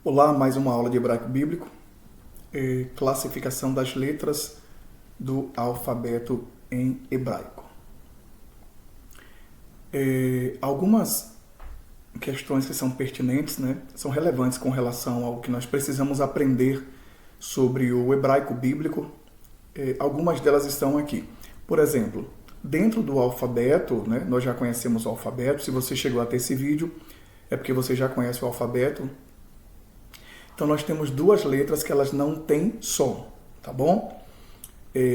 Olá, mais uma aula de hebraico bíblico, classificação das letras do alfabeto em hebraico. Algumas questões que são pertinentes, são relevantes com relação ao que nós precisamos aprender sobre o hebraico bíblico. Algumas delas estão aqui. Por exemplo, dentro do alfabeto, nós já conhecemos o alfabeto. Se você chegou até esse vídeo, é porque você já conhece o alfabeto. Então, nós temos duas letras que elas não têm som, tá bom?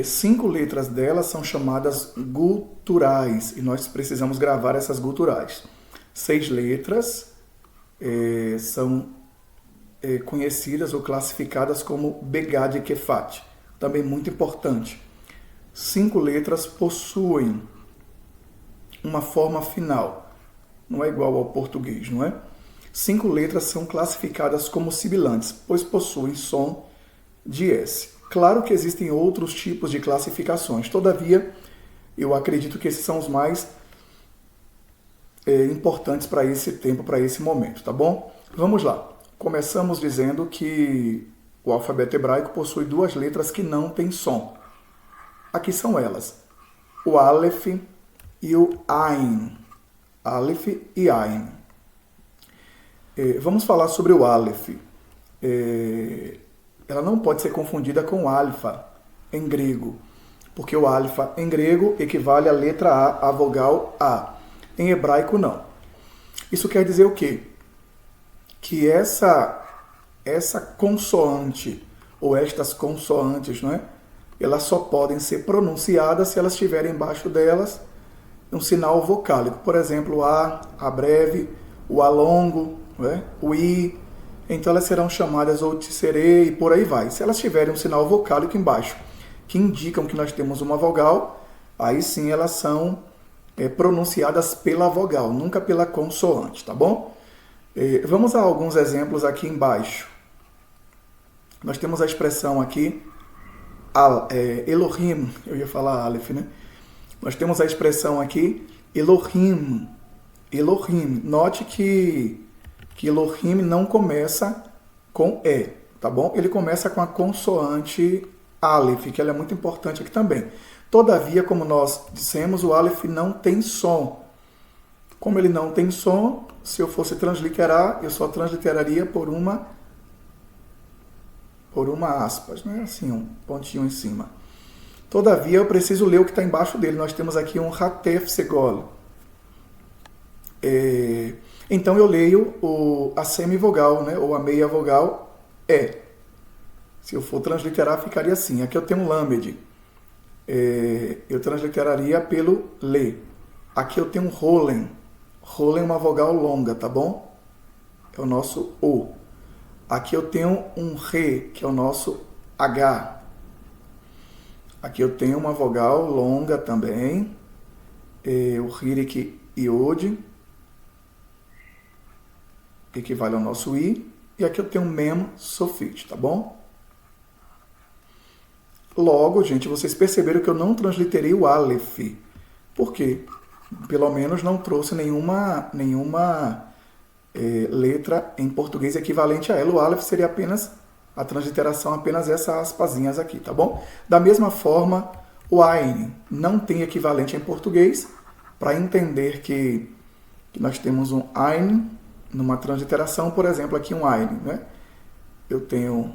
5 letras delas são chamadas guturais, e nós precisamos gravar essas guturais. 6 letras são conhecidas ou classificadas como begad kefat, também muito importante. 5 letras possuem uma forma final, não é igual ao português, não é? 5 letras são classificadas como sibilantes, pois possuem som de S. Claro que existem outros tipos de classificações, todavia, eu acredito que esses são os mais importantes para esse tempo, para esse momento, tá bom? Vamos lá. Começamos dizendo que o alfabeto hebraico possui 2 letras que não têm som. Aqui são elas, o Aleph e o Ain. Aleph e Ain. Vamos falar sobre o Aleph. Ela não pode ser confundida com o alfa em grego, porque o alfa em grego equivale à letra A, a vogal A. Em hebraico, não. Isso quer dizer o quê? Que essa consoante, ou estas consoantes, elas só podem ser pronunciadas se elas tiverem embaixo delas um sinal vocálico. Por exemplo, o A breve, o A longo, o I. Então elas serão chamadas ou tserê e por aí vai. Se elas tiverem um sinal vocálico embaixo, que indicam que nós temos uma vogal, aí sim elas são pronunciadas pela vogal, nunca pela consoante, tá bom? Vamos a alguns exemplos aqui embaixo. Nós temos a expressão aqui, Elohim, eu ia falar Aleph, Nós temos a expressão aqui, Elohim. Elohim. Note que Elohim não começa com E, tá bom? Ele começa com a consoante Aleph, que ela é muito importante aqui também. Todavia, como nós dissemos, o Aleph não tem som. Como ele não tem som, se eu fosse transliterar, eu só transliteraria por uma aspas, assim, um pontinho em cima. Todavia, eu preciso ler o que está embaixo dele. Nós temos aqui um Hatef Segol. Então eu leio a semivogal, ou a meia vogal, E. Se eu for transliterar, ficaria assim. Aqui eu tenho um Lamed. Eu transliteraria pelo Le. Aqui eu tenho um Rolen. Rolen é uma vogal longa, tá bom? É o nosso O. Aqui eu tenho um Re, que é o nosso H. Aqui eu tenho uma vogal longa também. O Hirik Iod, que equivale ao nosso I. E aqui eu tenho um Mem Sofit, tá bom? Logo, gente, vocês perceberam que eu não transliterei o Aleph. Por quê? Pelo menos não trouxe nenhuma letra em português equivalente a ela. O Aleph seria apenas a transliteração, apenas essas aspasinhas aqui, tá bom? Da mesma forma, o Ain não tem equivalente em português. Para entender que nós temos um Ain numa transliteração, por exemplo, aqui um Ain, Eu tenho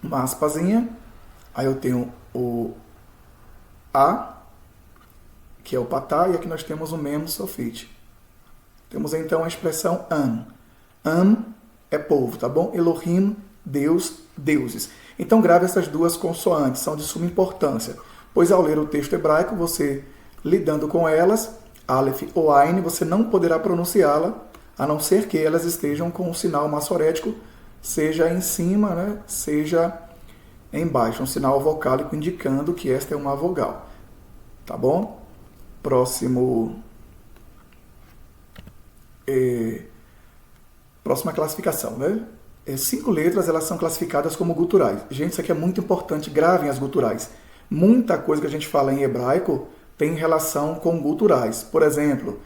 uma aspasinha, aí eu tenho o A, que é o patá, e aqui nós temos o Mem Sofit. Temos então a expressão Am. Am é povo, tá bom? Elohim, Deus, deuses. Então grave essas 2 consoantes, são de suma importância, pois ao ler o texto hebraico, você lidando com elas, Aleph ou Ain, você não poderá pronunciá-la, a não ser que elas estejam com um sinal massorético, seja em cima, seja embaixo, um sinal vocálico indicando que esta é uma vogal. Tá bom? Próxima classificação, 5 letras, elas são classificadas como guturais. Gente, isso aqui é muito importante, gravem as guturais. Muita coisa que a gente fala em hebraico tem relação com guturais. Por exemplo,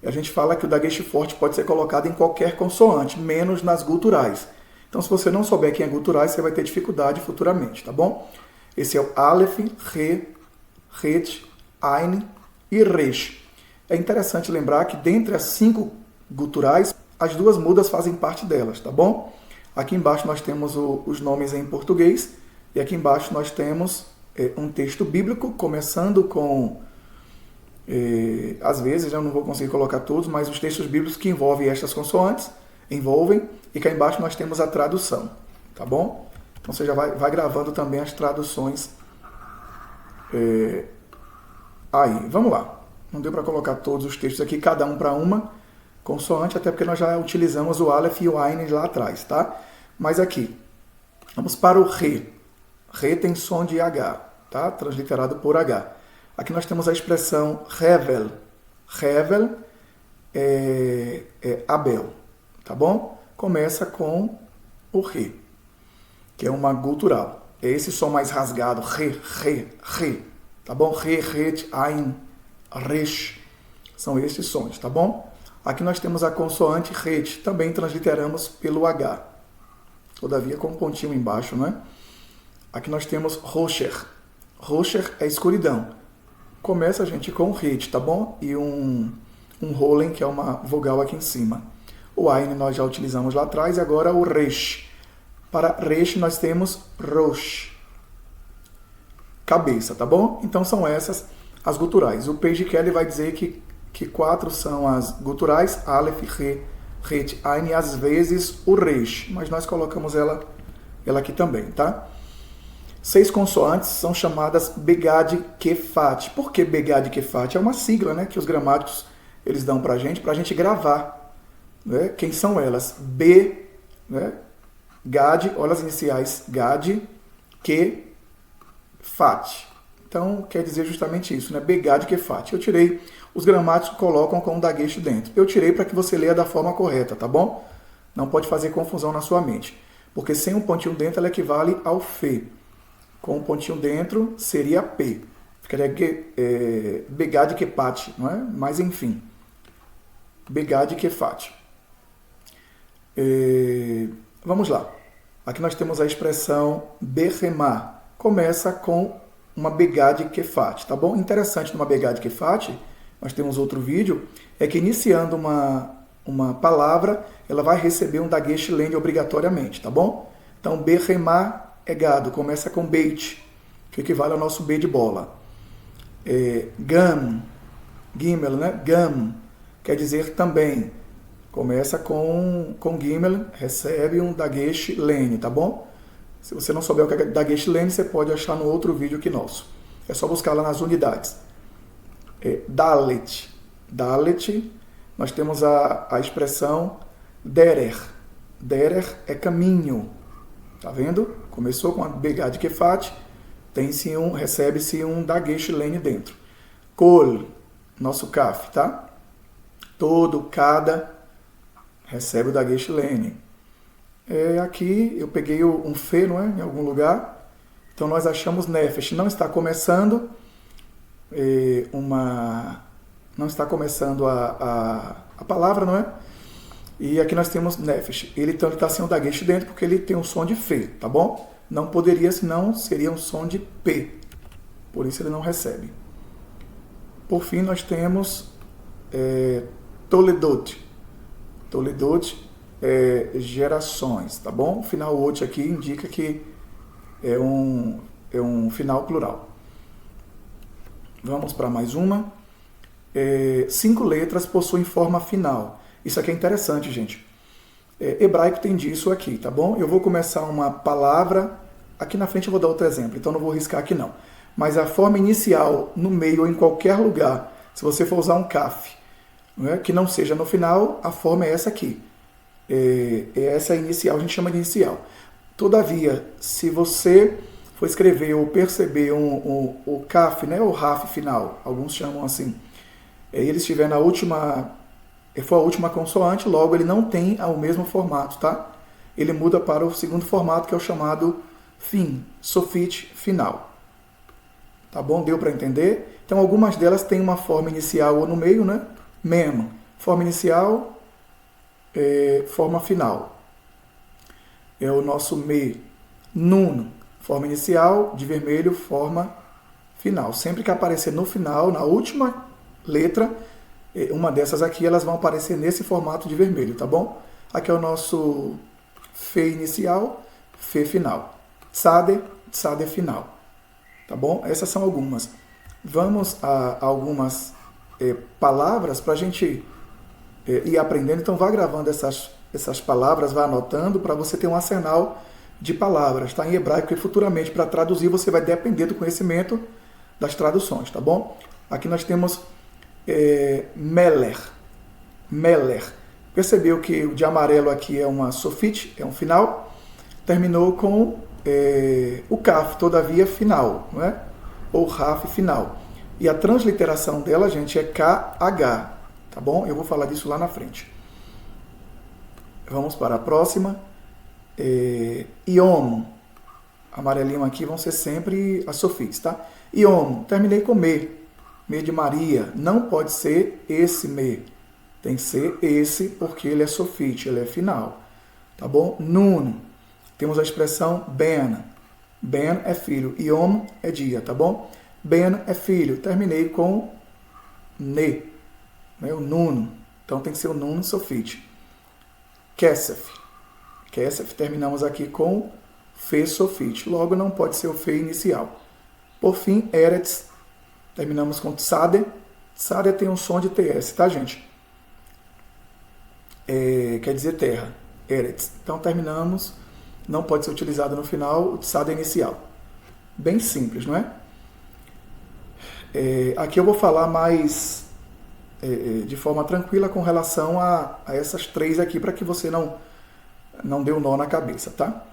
a gente fala que o dagesh forte pode ser colocado em qualquer consoante, menos nas guturais. Então, se você não souber quem é guturais, você vai ter dificuldade futuramente, tá bom? Esse é o Aleph, Re, Het, Ain e Resh. É interessante lembrar que dentre as 5 guturais, as 2 mudas fazem parte delas, tá bom? Aqui embaixo nós temos os nomes em português e aqui embaixo nós temos um texto bíblico, começando com, às vezes eu não vou conseguir colocar todos, mas os textos bíblicos que envolvem estas consoantes, e cá embaixo nós temos a tradução, tá bom? Então você já vai gravando também as traduções aí. Vamos lá. Não deu para colocar todos os textos aqui, cada um para uma consoante, até porque nós já utilizamos o Aleph e o Ain lá atrás, tá? Mas aqui, vamos para o Re. Re tem som de H, tá? Transliterado por H. Aqui nós temos a expressão Hevel. Hevel é Abel, tá bom? Começa com o Re, que é uma gutural. É esse som mais rasgado, Re, tá bom? Re, Het, Ain, Resh. São esses sons, tá bom? Aqui nós temos a consoante Het, também transliteramos pelo H. Todavia com um pontinho embaixo, né? Aqui nós temos Rosher. Rosher é escuridão. Começa, gente, com Het, tá bom? E um Rolen, que é uma vogal aqui em cima. O Ain nós já utilizamos lá atrás, e agora o Resh. Para Resh nós temos Rosh. Cabeça, tá bom? Então são essas as guturais. O Page Kelly vai dizer que 4 são as guturais, Aleph, Re, Het, Ain e às vezes o Resh, mas nós colocamos ela aqui também, tá? 6 consoantes são chamadas Begad Kefat. Por que Begad Kefat? É uma sigla, né, que os gramáticos eles dão pra gente gravar, né? Quem são elas? B, né? Gad, olha as iniciais, Gad, Kefat. Então, quer dizer justamente isso, né? Begad Kefat. Eu tirei, os gramáticos colocam com um daguesh dentro. Eu tirei para que você leia da forma correta, tá bom? Não pode fazer confusão na sua mente. Porque sem um pontinho dentro, ela equivale ao Fe. Com um pontinho dentro, seria P. Ficaria Begad Kefat, não é? Mas, enfim. Begad Kefat. Vamos lá. Aqui nós temos a expressão Behemá. Começa com uma Begad Kefat, tá bom? Interessante numa Begad Kefat, nós temos outro vídeo, é que iniciando uma palavra, ela vai receber um daguesh lene obrigatoriamente, tá bom? Então, Behemá é gado, começa com Beit, que equivale ao nosso B de bola. Gam, Gimel, né? Gam, quer dizer também. Começa com Gimel, recebe um daguesh lene, tá bom? Se você não souber o que é daguesh lene, você pode achar no outro vídeo aqui nosso. É só buscar lá nas unidades. Dalet. Dalet, nós temos a expressão Derer. Derer é caminho. Tá vendo? Começou com a Begad Kefat, recebe-se um daguesh lene dentro. Kol, nosso kaf, tá? Todo, cada, recebe o daguesh lene. Aqui eu peguei um Fe, não é? Em algum lugar. Então nós achamos Nefesh. Não está começando não está começando a palavra, não é? E aqui nós temos Nefesh. Ele está sem o daguesh dentro porque ele tem um som de Fe, tá bom? Não poderia, senão seria um som de P. Por isso ele não recebe. Por fim, nós temos Toledot. Toledot gerações, tá bom? O final ot aqui indica que é um final plural. Vamos para mais uma. 5 letras possuem forma final. Isso aqui é interessante, gente. Hebraico tem disso aqui, tá bom? Eu vou começar uma palavra, aqui na frente eu vou dar outro exemplo, então não vou riscar aqui não. Mas a forma inicial, no meio ou em qualquer lugar, se você for usar um kaf, não é? Que não seja no final, a forma é essa aqui. Essa inicial, a gente chama de inicial. Todavia, se você for escrever ou perceber o kaf, né, ou raf final, alguns chamam assim, ele estiver na última, for a última consoante, logo ele não tem o mesmo formato, tá? Ele muda para o segundo formato, que é o chamado fim, sofit final. Tá bom? Deu para entender? Então algumas delas têm uma forma inicial ou no meio, né? Mem, forma inicial, forma final. é o nosso me. Nun, forma inicial, de vermelho, forma final. Sempre que aparecer no final, na última letra, uma dessas aqui, elas vão aparecer nesse formato de vermelho, tá bom? Aqui é o nosso fe inicial, fe final. Tsade, tsade final. Tá bom? Essas são algumas. Vamos a algumas palavras para a gente ir aprendendo. Então, vá gravando essas palavras, vá anotando para você ter um arsenal de palavras, tá? Em hebraico, e futuramente, para traduzir, você vai depender do conhecimento das traduções, tá bom? Aqui nós temos Meler. Meler. Percebeu que o de amarelo aqui é uma sofite, é um final. Terminou com o kaf, todavia final, não é? Ou raf final. E a transliteração dela, gente, é KH, tá bom? Eu vou falar disso lá na frente. Vamos para a próxima. Iom. Amarelinho aqui vão ser sempre as sofites, tá? Iom. Terminei com me. Me de Maria. Não pode ser esse me. Tem que ser esse, porque ele é sofite, ele é final. Tá bom? Nun. Temos a expressão ben. Ben é filho. Iom é dia, tá bom? Ben é filho. Terminei com ne. Né? O nun. Então tem que ser o nun sofite. Kesef. Kesef, terminamos aqui com fe sofite. Logo, não pode ser o fe inicial. Por fim, eretz. Terminamos com tsade. Tsade tem um som de TS, tá, gente? Quer dizer terra. Eretz. Então, terminamos. Não pode ser utilizado no final o tsade inicial. Bem simples, não é? Aqui eu vou falar mais de forma tranquila com relação a essas três aqui, para que você não dê um nó na cabeça, tá?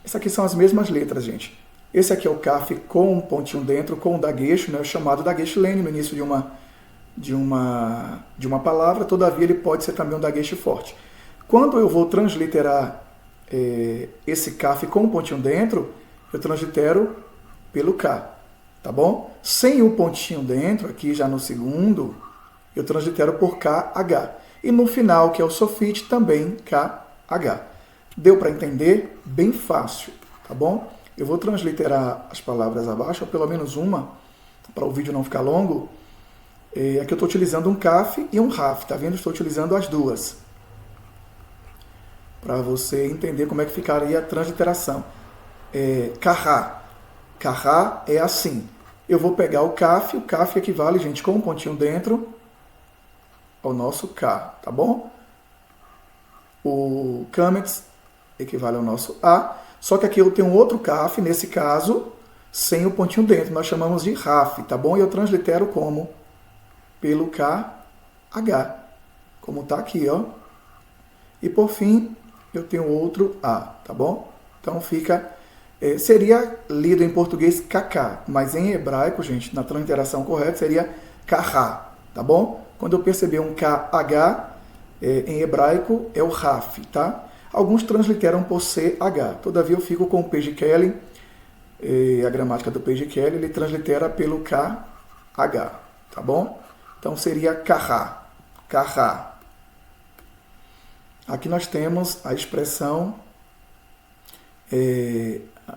Essas aqui são as mesmas letras, gente. Esse aqui é o kaf com um pontinho dentro, com o daguecho, né? Chamado daguecho lene no início de uma palavra, todavia ele pode ser também um daguecho forte. Quando eu vou transliterar esse kaf com um pontinho dentro, eu translitero pelo K, tá bom? Sem o pontinho dentro, aqui já no segundo, eu translitero por KH. E no final, que é o sofite, também KH. Deu para entender? Bem fácil, tá bom? Eu vou transliterar as palavras abaixo, ou pelo menos uma, para o vídeo não ficar longo. Aqui eu estou utilizando um kaf e um raf, tá vendo? Estou utilizando as duas. Para você entender como é que ficaria a transliteração. Kahá. Kahá é assim. Eu vou pegar o kaf equivale, gente, com um pontinho dentro, ao nosso K, tá bom? O kametz equivale ao nosso A, só que aqui eu tenho outro kaf, nesse caso, sem o pontinho dentro, nós chamamos de raf, tá bom? E eu translitero como? Pelo KH, como tá aqui, ó. E por fim, eu tenho outro A, tá bom? Então fica, seria lido em português KK, mas em hebraico, gente, na transliteração correta seria kahá, tá bom? Quando eu perceber um KH, em hebraico é o raf, tá? Alguns transliteram por CH, todavia eu fico com o Page Kelly, a gramática do Page Kelly, ele translitera pelo KH, tá bom? Então seria kahá, kahá. Aqui nós temos a expressão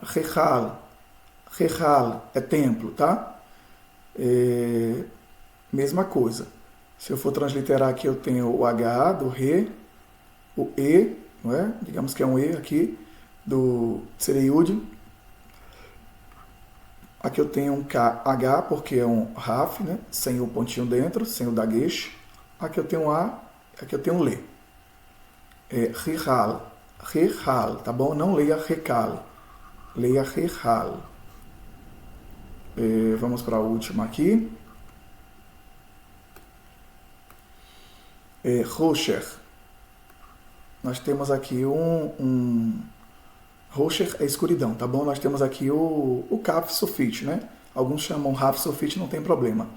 rechal, rechal é templo, tá? Mesma coisa. Se eu for transliterar aqui, eu tenho o H do re, o E, não é? Digamos que é um E aqui, do Sereiud. Aqui eu tenho um KH, porque é um raf, né? Sem o pontinho dentro, sem o daguesh. Aqui eu tenho um A, aqui eu tenho um Le. Rihal, rehal, tá bom? Não leia rekal, leia rehal. Vamos para a última aqui. Rocher. Nós temos aqui Rocher é escuridão, tá bom? Nós temos aqui o kaf sofite, né? Alguns chamam raf sofite, não tem problema.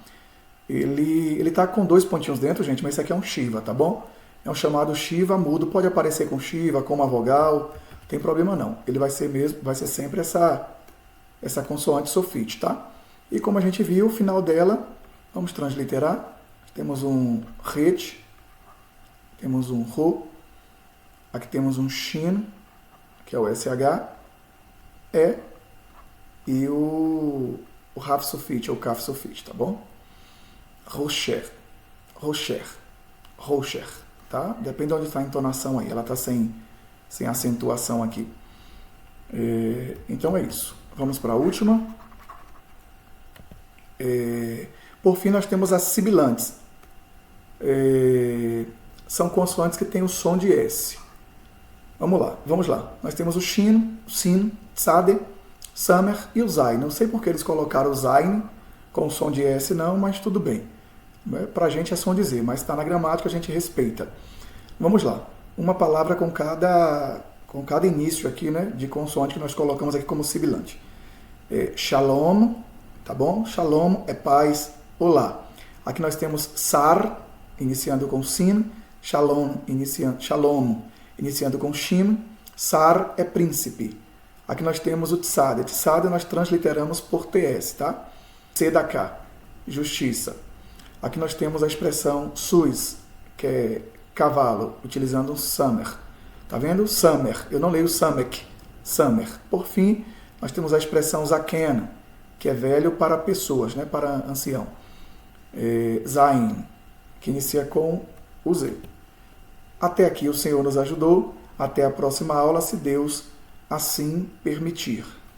Ele tá com dois pontinhos dentro, gente, mas esse aqui é um shiva, tá bom? É um chamado shiva mudo, pode aparecer com shiva, com uma vogal, não tem problema não. Ele vai ser sempre essa consoante sofite, tá? E como a gente viu, o final dela, vamos transliterar. Temos um ret, temos um ro, aqui temos um shin, aqui que é o SH, E, e o Raf Sufit, ou Kaf Sufit, tá bom? Rocher, Rocher, Rocher, tá? Depende de onde está a entonação aí, ela está sem acentuação aqui. Então é isso. Vamos para a última. Por fim, nós temos as sibilantes. São consoantes que têm o som de S. Vamos lá. Nós temos o shin, o sin, tsade, samer e o zain. Não sei por que eles colocaram o zain com o som de S não, mas tudo bem. Pra gente é som de Z, mas está na gramática, a gente respeita. Vamos lá. Uma palavra com cada início aqui, né, de consoante que nós colocamos aqui como sibilante. Shalom, tá bom? Shalom é paz, olá. Aqui nós temos sar, iniciando com sin, shalom, iniciando com shin, sar é príncipe. Aqui nós temos o tsade. Tsade nós transliteramos por ts, tá? Tzedakah, justiça. Aqui nós temos a expressão sus, que é cavalo, utilizando um samer. Tá vendo? Samer. Eu não leio samek. Samer. Por fim, nós temos a expressão zaken, que é velho para pessoas, né? Para ancião. Zain, que inicia com o Z. Até aqui o Senhor nos ajudou. Até a próxima aula, se Deus assim permitir.